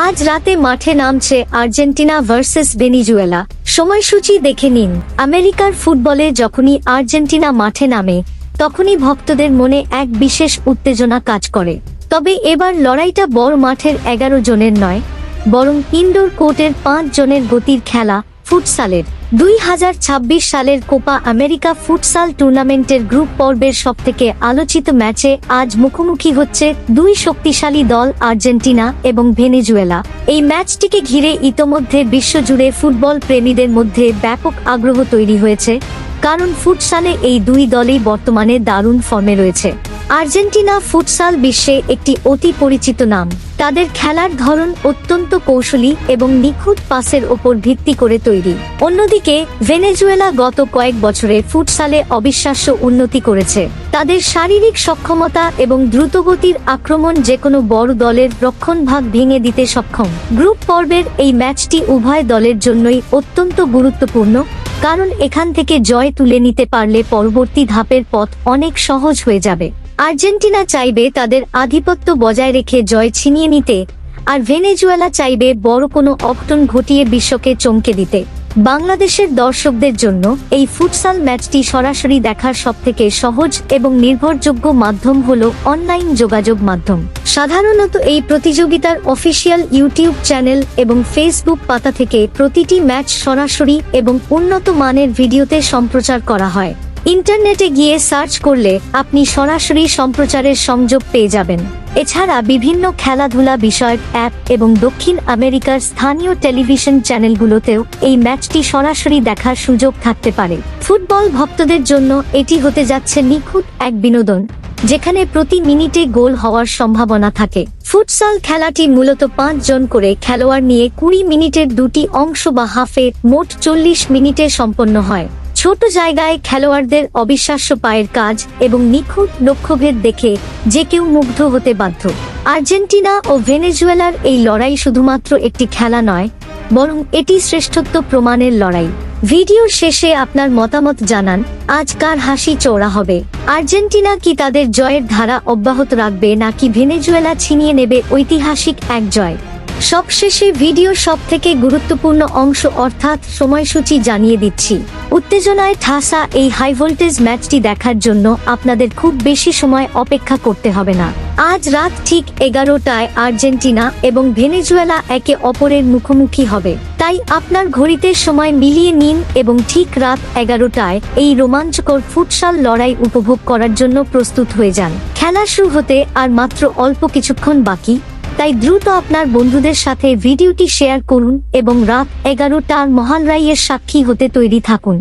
আজ রাতে মাঠে নামছে আর্জেন্টিনা ভার্সেস ভেনেজুয়েলা। সময়সূচি দেখে নিন। আমেরিকার ফুটবলে যখনই আর্জেন্টিনা মাঠে নামে তখনই ভক্তদের মনে এক বিশেষ উত্তেজনা কাজ করে। তবে এবার লড়াইটা বড় মাঠের 11 জনের নয়, বরং ইনডোর কোর্টের 5 জনের গতির খেলা ফুটসালের। 2026 সালের কোপা আমেরিকা ফুটসাল টুর্নামেন্টের গ্রুপ পর্বের সবথেকে আলোচিত ম্যাচে আজ মুখোমুখি হচ্ছে দুই শক্তিশালী দল আর্জেন্টিনা এবং ভেনেজুয়েলা। এই ম্যাচটিকে ঘিরে ইতোমধ্যে বিশ্বজুড়ে ফুটবল প্রেমীদের মধ্যে ব্যাপক আগ্রহ তৈরি হয়েছে, কারণ ফুটসালে এই দুই দলই বর্তমানে দারুণ ফর্মে রয়েছে। আর্জেন্টিনা ফুটসাল বিশ্বে একটি অতি পরিচিত নাম। তাদের খেলার ধরন অত্যন্ত কৌশলী এবং নিখুঁত পাসের ওপর ভিত্তি করে তৈরি। অন্যদিকে ভেনেজুয়েলা গত কয়েক বছরে ফুটসালে অবিশ্বাস্য উন্নতি করেছে। তাদের শারীরিক সক্ষমতা এবং দ্রুতগতির আক্রমণ যেকোনো বড় দলের রক্ষণভাগ ভেঙে দিতে সক্ষম। গ্রুপ পর্বের এই ম্যাচটি উভয় দলের জন্যই অত্যন্ত গুরুত্বপূর্ণ, কারণ এখান থেকে জয় তুলে নিতে পারলে পরবর্তী ধাপের পথ অনেক সহজ হয়ে যাবে। আর্জেন্টিনা চাইবে তাদের আধিপত্য বজায় রেখে জয় ছিনিয়ে নিতে, আর ভেনেজুয়েলা চাইবে বড় কোনো অঘটন ঘটিয়ে বিশ্বকে চমকে দিতে। বাংলাদেশের দর্শকদের জন্য এই ফুটসাল ম্যাচটি সরাসরি দেখার সবথেকে সহজ এবং নির্ভরযোগ্য মাধ্যম হলো অনলাইন যোগাযোগ মাধ্যম। সাধারণত এই প্রতিযোগিতার অফিসিয়াল ইউটিউব চ্যানেল এবং ফেসবুক পাতা থেকে প্রতিটি ম্যাচ সরাসরি এবং উন্নত মানের ভিডিওতে সম্প্রচার করা হয়। ইন্টারনেটে গিয়ে সার্চ করলে আপনি সরাসরি সম্প্রচারের সংযোগ পেয়ে যাবেন। এছাড়া বিভিন্ন খেলাধুলা বিষয়ক অ্যাপ এবং দক্ষিণ আমেরিকার স্থানীয় টেলিভিশন চ্যানেলগুলোতেও এই ম্যাচটি সরাসরি দেখার সুযোগ থাকতে পারে। ফুটবল ভক্তদের জন্য এটি হতে যাচ্ছে নিখুঁত এক বিনোদন, যেখানে প্রতি মিনিটে গোল হওয়ার সম্ভাবনা থাকে। ফুটসাল খেলাটি মূলত 5 জন করে খেলোয়াড় নিয়ে 20 মিনিটের দুটি অংশ বা হাফে মোট 40 মিনিটে সম্পন্ন হয়। ছোট জায়গায় খেলোয়াড়দের অবিশ্বাস্য পায়ের কাজ এবং নিখুঁত লক্ষ্যভেদ দেখে যে কেউ মুগ্ধ হতে বাধ্য। আর্জেন্টিনা ও ভেনেজুয়েলার এই লড়াই শুধুমাত্র একটি খেলা নয়, বরং এটি শ্রেষ্ঠত্ব প্রমাণের লড়াই। ভিডিওর শেষে আপনার মতামত জানান, আজ কার হাসি চওড়া হবে? আর্জেন্টিনা কি তাদের জয়ের ধারা অব্যাহত রাখবে, নাকি ভেনেজুয়েলা ছিনিয়ে নেবে ঐতিহাসিক এক জয়? সবশেষে ভিডিওর সবথেকে গুরুত্বপূর্ণ অংশ অর্থাৎ সময়সূচি জানিয়ে দিচ্ছি। উত্তেজনায় ঠাসা এই হাই ভোল্টেজ ম্যাচটি দেখার জন্য আপনাদের খুব বেশি সময় অপেক্ষা করতে হবে না। আজ রাত ঠিক 11টায় আর্জেন্টিনা এবং ভেনেজুয়েলা একে অপরের মুখোমুখি হবে। তাই আপনার ঘড়িতে সময় মিলিয়ে নিন এবং ঠিক রাত 11টায় এই রোমাঞ্চকর ফুটসাল লড়াই উপভোগ করার জন্য প্রস্তুত হয়ে যান। খেলা শুরু হতে আর মাত্র অল্প কিছুক্ষণ বাকি, তাই দ্রুত আপনার বন্ধুদের সাথে ভিডিওটি শেয়ার করুন এবং রাত 11টার মহালড়াইয়ের সাক্ষী হতে তৈরি থাকুন।